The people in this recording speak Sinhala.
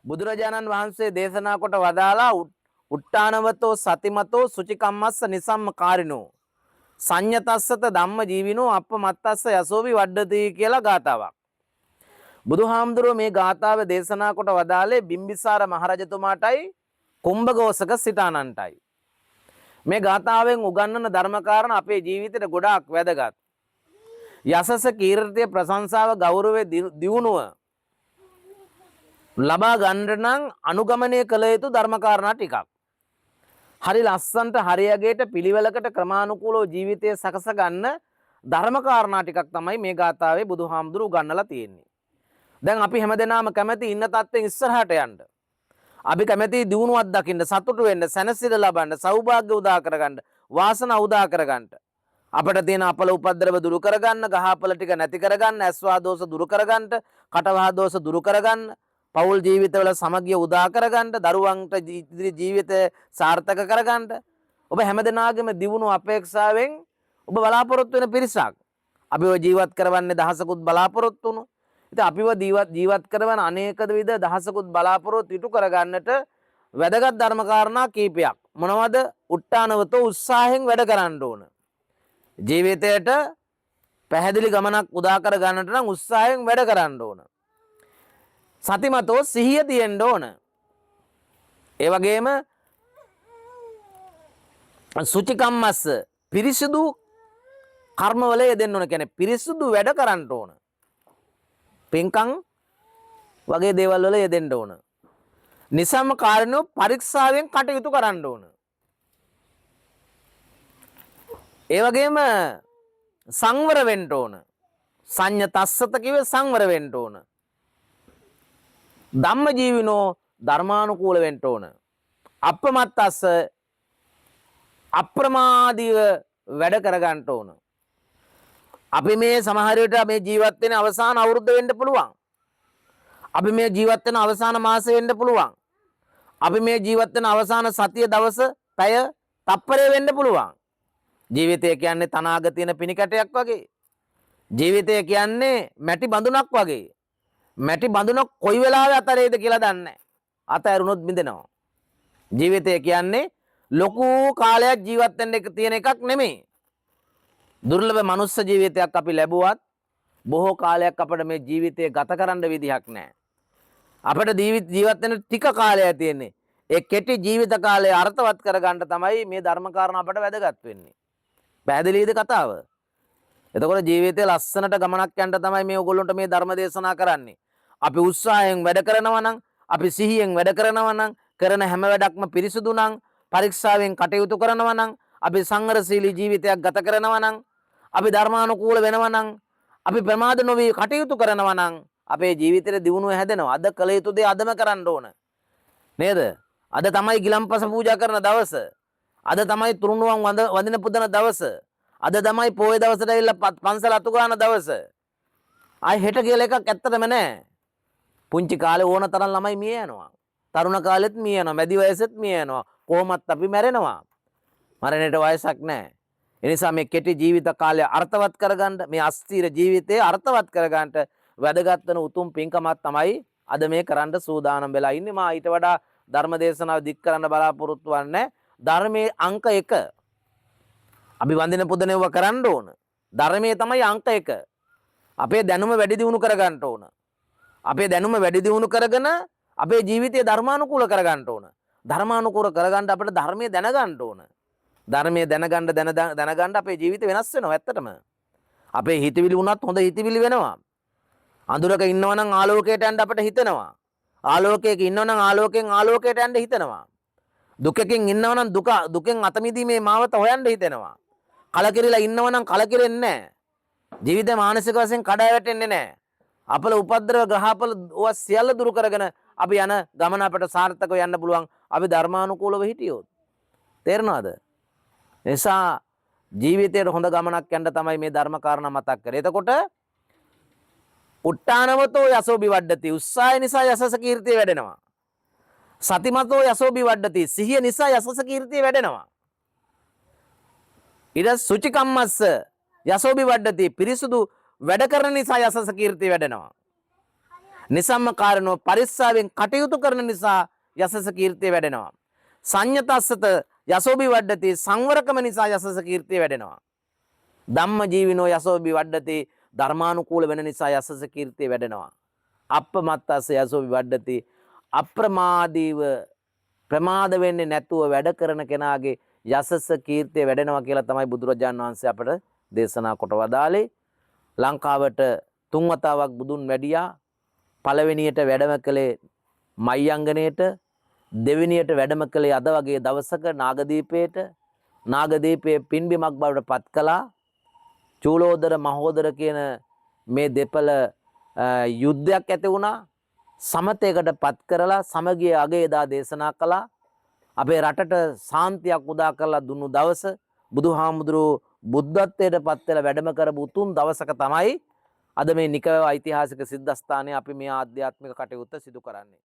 බුදුරජාණන් වහන්සේ දේශනා කොට වදාලා උට්ටානවතෝ සතිමතෝ සුචිකම්මස්ස නිසම්ම කාරිනෝ සංයතස්සත ධම්ම ජීවිනෝ අප්පමත්තස්ස යසෝවි වඩ්ඩති කියලා ගාතාවක්. බුදුහාමුදුරුවෝ මේ ගාථාව දේශනා කොට වදාලේ බිම්බිසාර මහරජතුමාටයි කුම්භඝෝෂක සිටානන්ටයි. මේ ගාථාවෙන් උගන්වන ධර්මකාරණ අපේ ජීවිතේට ගොඩාක් වැදගත්. යසස කීර්තිය ප්‍රශංසාව ගෞරවය දියුණුව ලබා ගන්නට නම් අනුගමනය කළ යුතු ධර්මකාරණා ටිකක්. හරි ලස්සන්ට හරියගේට පිළිවෙලකට ක්‍රමානුකූලව ජීවිතය සකස ගන්න ධර්මකාරණා ටිකක් තමයි මේ ගාථාවේ බුදුහාමුදුරුවෝ උගන්වලා තියෙන්නේ. දැන් අපි හැමදෙනාම කැමති ඉන්න තත්ත්වෙන් ඉස්සරහට යන්න. අපි කැමති දියුණුවක් දකින්න, සතුටු වෙන්න, සැනසෙල්ල ලබන්න, සෞභාග්‍ය උදා කරගන්න, වාසනාව උදා කරගන්න. අපිට තියෙන අපල උපද්දරව දුරු කරගන්න, ගහපල ටික නැති කරගන්න, ඇස්වා දෝෂ දුරු කරගන්න, කටවහ දෝෂ දුරු කරගන්න, පෞල් ජීවිතවල සමගිය උදා කරගන්න, දරුවන්ට ඉදිරි ජීවිතය සාර්ථක කරගන්න. ඔබ හැමදෙනාගේම දියුණුව අපේක්ෂාවෙන් ඔබ බලාපොරොත්තු වෙන පිරිසක්. අපිව ජීවත් කරවන්නේ දහසකුත් බලාපොරොත්තු වුණු. ඉතින් අපිව ජීවත් කරවන අනේක විද දහසකුත් බලාපොරොත්තු ඉටු කරගන්නට වැදගත් ධර්මකාරණා කීපයක්. මොනවද? උට්ටානවතෝ උත්සාහයෙන් වැඩ කරන්න ඕන. ජීවිතයට පැහැදිලි ගමනක් උදා කර ගන්නට නම් උත්සාහයෙන් වැඩ කරන්න ඕන. සතිමතෝ සිහිය තියෙන්න ඕන. ඒ වගේම සුචිකම්මස්ස පිරිසුදු කර්මවල යෙදෙන්න ඕන. කියන්නේ පිරිසුදු වැඩ කරන්න ඕන. පින්කම් වගේ දේවල් වල යෙදෙන්න ඕන. නිසම්ම කාරණෝ පරීක්ෂාවෙන් කටයුතු කරන්න ඕන. ඒ වගේම සංවර වෙන්න ඕන. සංයතස්සත කිව්වේ සංවර වෙන්න ඕන. ධම්ම ජීවිනෝ ධර්මානුකූල වෙන්න ඕන. අප්‍රමත්තස්ස අප්‍රමාදීව වැඩ කරගන්න ඕන. අපි මේ සමහර විට මේ ජීවත් වෙන අවසාන අවුරුද්ද වෙන්න පුළුවන්. අපි මේ ජීවත් වෙන අවසාන මාසෙ වෙන්න පුළුවන්. අපි මේ ජීවත් වෙන අවසාන සතිය දවස පැය තප්පරය වෙන්න පුළුවන්. ජීවිතය කියන්නේ තනාග තියෙන පිනිකැටයක් වගේ. ජීවිතය කියන්නේ මැටි බඳුනක් වගේ. මැටි බඳුනක් කොයි වෙලාවෙ අතරේද කියලා දන්නේ නැහැ. අතහැරුණොත් බිඳෙනවා. ජීවිතය කියන්නේ ලොකු කාලයක් ජීවත් වෙන්න තියෙන එකක් නෙමෙයි. දුර්ලභ මනුස්ස ජීවිතයක් අපි ලැබුවත් බොහෝ කාලයක් අපිට මේ ජීවිතය ගත කරන්න විදිහක් නැහැ. අපිට ජීවත් වෙන ටික කාලයක් තියෙන්නේ. ඒ කෙටි ජීවිත කාලය අර්ථවත් කරගන්න තමයි මේ ධර්ම කාරණා අපිට වැදගත් වෙන්නේ. පැහැදිලිද කතාව? එතකොට ජීවිතේ ලස්සනට ගමනක් යන්න තමයි මේ ඔයගොල්ලන්ට මේ ධර්ම දේශනා කරන්නේ. අපි උත්සාහයෙන් වැඩ කරනවා නම්, අපි සිහියෙන් වැඩ කරනවා නම්, කරන හැම වැඩක්ම පිරිසුදු නම්, පරීක්ෂාවෙන් කටයුතු කරනවා නම්, අපි සංවරශීලී ජීවිතයක් ගත කරනවා නම්, අපි ධර්මානුකූල වෙනවා නම්, අපි ප්‍රමාද නොවි කටයුතු කරනවා නම් අපේ ජීවිතේ දියුණුව හැදෙනවා. අද කළ යුතු දේ අදම කරන්න ඕන. නේද? අද තමයි ගිලම්පස පූජා කරන දවස. අද තමයි තුරුණුවන් වඳින පුදන දවස. අද තමයි පොයේ දවසට ඇවිල්ලා පන්සල අතු ගන්න දවස. ආයි හෙට කියලා එකක් ඇත්තටම නැහැ. පුංචි කාලේ ඕන තරම් ළමයි මිය යනවා. තරුණ කාලෙත් මිය යනවා. මැදි වයසෙත් මිය යනවා. කොහොමත් අපි මැරෙනවා. මරණයට වයසක් නැහැ. ඒ නිසා මේ කෙටි ජීවිත කාලය අර්ථවත් කරගන්න, මේ අස්තිර ජීවිතය අර්ථවත් කරගන්නට වැදගත් වෙන උතුම් පින්කමක් තමයි අද මේ කරන්න සූදානම් වෙලා ඉන්නේ. මා ඊට වඩා ධර්ම දේශනාව දික් කරන්න බලාපොරොත්තු වෙන්නේ ධර්මයේ අංක 1. අපි වන්දින පුදනෙව කරන්න ඕන. ධර්මයේ තමයි අංක 1. අපේ දැනුම වැඩි දියුණු කරගන්න ඕන. අපේ දැනුම වැඩි දියුණු කරගෙන අපේ ජීවිතය ධර්මානුකූල කරගන්න ඕන. ධර්මානුකූල කරගන්න අපිට ධර්මයේ දැනගන්න ඕන. ධර්මයේ දැනගන්න අපේ ජීවිතය වෙනස් වෙනවා ඇත්තටම. අපේ හිතවිලි වුණත් හොඳ හිතවිලි වෙනවා. අඳුරක ඉන්නවා නම් ආලෝකයට යන්න අපිට හිතෙනවා. ආලෝකයක ඉන්නවා නම් ආලෝකයෙන් ආලෝකයට යන්න හිතෙනවා. දුකකින් ඉන්නවා නම් දුකෙන් අත මිදීමේ මාවත හොයන්න හිතෙනවා. කලකිරිලා ඉන්නවා නම් කලකිරෙන්නේ නැහැ. ජීවිතේ මානසික වශයෙන් කඩා වැටෙන්නේ නැහැ. අපල උපද්‍රව ග්‍රහපල ඔය සියල්ල දුරු කරගෙන අපි යන ගමන අපට සාර්ථකව යන්න පුළුවන්. අපි ධර්මානුකූලව හිටියොත්. තේරෙනවද? නිසා ජීවිතයට හොඳ ගමනක් යන්න තමයි මේ ධර්ම කාරණා මතක් කරේ. එතකොට උට්ටානවතෝ යසෝ බිවඩ්ඩති. උත්සාහය නිසා යසස කීර්තිය වැඩෙනවා. සතිමතෝ යසෝ බිවඩ්ඩති. සිහිය නිසා යසස කීර්තිය වැඩෙනවා. ඊට සුචිකම්මස්ස යසෝ බිවඩ්ඩති. පිරිසුදු වැඩ කරන නිසා යසස කීර්තිය වැඩෙනවා. නිසම්ම කාරණෝ පරිස්සාවෙන් කටයුතු කරන නිසා යසස කීර්තිය වැඩෙනවා. සංයතස්සත යසෝබි වඩ්ඩති සංවරකම නිසා යසස කීර්තිය වැඩෙනවා. ධම්ම ජීවිනෝ යසෝබි වඩ්ඩති ධර්මානුකූල වෙන නිසා යසස කීර්තිය වැඩෙනවා. අප්පමත්තස්ස යසෝබි වඩ්ඩති අප්‍රමාදීව ප්‍රමාද වෙන්නේ නැතුව වැඩ කරන කෙනාගේ යසස කීර්තිය වැඩෙනවා කියලා තමයි බුදුරජාණන් වහන්සේ අපට දේශනා කොට වදාළේ. ලංකාවට 3 වතාවක් බුදුන් වැඩියා. පළවෙනියට වැඩම කළේ මයංගනේට, දෙවෙනියට වැඩම කළේ අද වගේ දවසක නාගදීපේට. නාගදීපයේ පින්බිමක් බවට පත් කළා. චූලෝදර මහෝදර කියන මේ දෙපළ යුද්ධයක් ඇති වුණා. සමතයකට පත් කරලා සමගිය අගේ එදා දේශනා කළා. අපේ රටට සාන්තියක් උදා කරලා දුන්නු දවස බුදුහාමුදුරුවෝ බුද්ධත්වයට පත් වෙලා වැඩම කරපු උතුම් දවසක තමයි අද මේ නිකව ඓතිහාසික සිද්ධාස්ථානයේ අපි මේ ආධ්‍යාත්මික කටයුත්ත සිදු කරන්නේ.